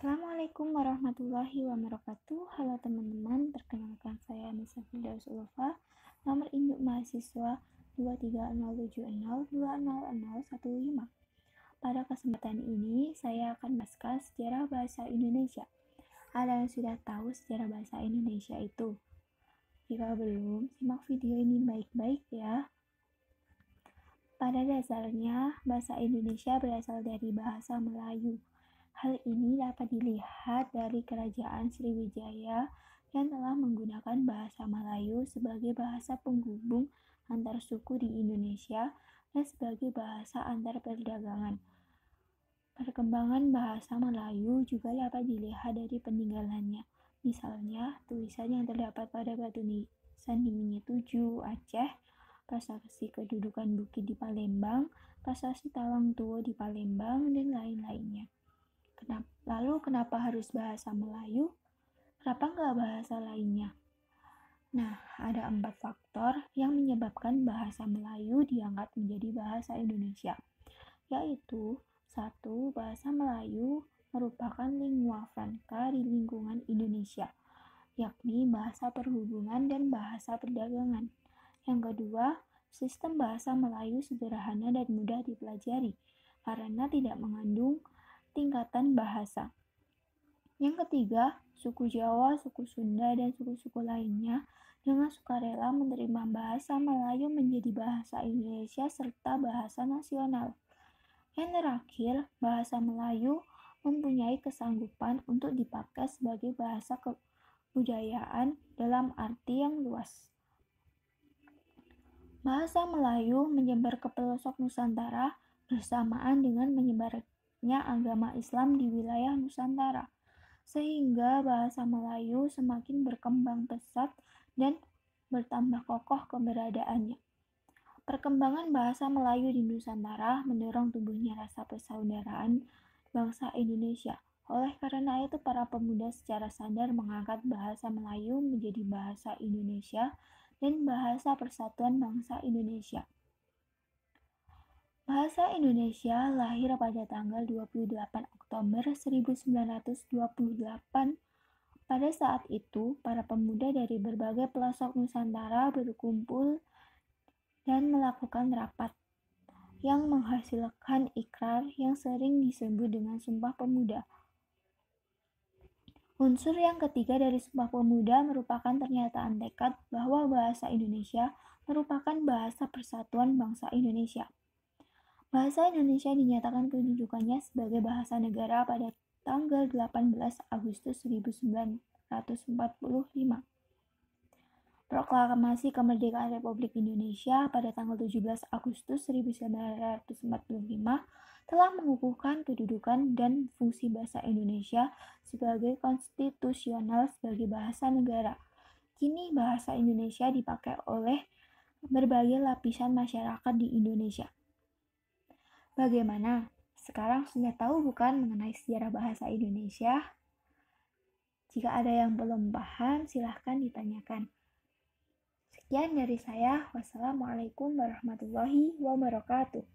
Assalamualaikum warahmatullahi wabarakatuh. Halo teman-teman, perkenalkan saya Nisa Firdaus Ulfa, nomor induk mahasiswa 23070200015. Pada kesempatan ini, saya akan membahas sejarah bahasa Indonesia. Ada yang sudah tahu sejarah bahasa Indonesia itu? Jika belum, simak video ini baik-baik ya. Pada dasarnya, bahasa Indonesia berasal dari bahasa Melayu. Hal ini dapat dilihat dari Kerajaan Sriwijaya yang telah menggunakan bahasa Melayu sebagai bahasa penghubung antar suku di Indonesia dan sebagai bahasa antar perdagangan. Perkembangan bahasa Melayu juga dapat dilihat dari peninggalannya. Misalnya, tulisan yang terdapat pada batu nisan di Minyak-Tujuh, Aceh, prasasti kedudukan Bukit di Palembang, prasasti Tawang Tuo di Palembang, dan lain-lainnya. Lalu kenapa harus bahasa Melayu? Kenapa nggak bahasa lainnya? Nah, ada 4 faktor yang menyebabkan bahasa Melayu diangkat menjadi bahasa Indonesia, yaitu 1. Bahasa Melayu merupakan lingua franca di lingkungan Indonesia, yakni bahasa perhubungan dan bahasa perdagangan. Yang kedua, sistem bahasa Melayu sederhana dan mudah dipelajari karena tidak mengandung tingkatan bahasa. Yang ketiga, suku Jawa, suku Sunda, dan suku-suku lainnya dengan sukarela menerima bahasa Melayu menjadi bahasa Indonesia serta bahasa nasional. Yang terakhir, bahasa Melayu mempunyai kesanggupan untuk dipakai sebagai bahasa kebudayaan dalam arti yang luas. Bahasa Melayu menyebar ke pelosok Nusantara bersamaan dengan menyebarnya agama Islam di wilayah Nusantara, sehingga bahasa Melayu semakin berkembang pesat dan bertambah kokoh keberadaannya. Perkembangan bahasa Melayu di Nusantara mendorong tumbuhnya rasa persaudaraan bangsa Indonesia. Oleh karena itu, para pemuda secara sadar mengangkat bahasa Melayu menjadi bahasa Indonesia dan bahasa persatuan bangsa Indonesia. Bahasa Indonesia lahir pada tanggal 28 Oktober 1928. Pada saat itu, para pemuda dari berbagai pelosok Nusantara berkumpul dan melakukan rapat yang menghasilkan ikrar yang sering disebut dengan Sumpah Pemuda. Unsur yang ketiga dari Sumpah Pemuda merupakan pernyataan tekad bahwa bahasa Indonesia merupakan bahasa persatuan bangsa Indonesia. Bahasa Indonesia dinyatakan kedudukannya sebagai bahasa negara pada tanggal 18 Agustus 1945. Proklamasi Kemerdekaan Republik Indonesia pada tanggal 17 Agustus 1945 telah mengukuhkan kedudukan dan fungsi bahasa Indonesia sebagai konstitusional sebagai bahasa negara. Kini bahasa Indonesia dipakai oleh berbagai lapisan masyarakat di Indonesia. Bagaimana? Sekarang sudah tahu bukan mengenai sejarah bahasa Indonesia? Jika ada yang belum paham, silahkan ditanyakan. Sekian dari saya. Wassalamualaikum warahmatullahi wabarakatuh.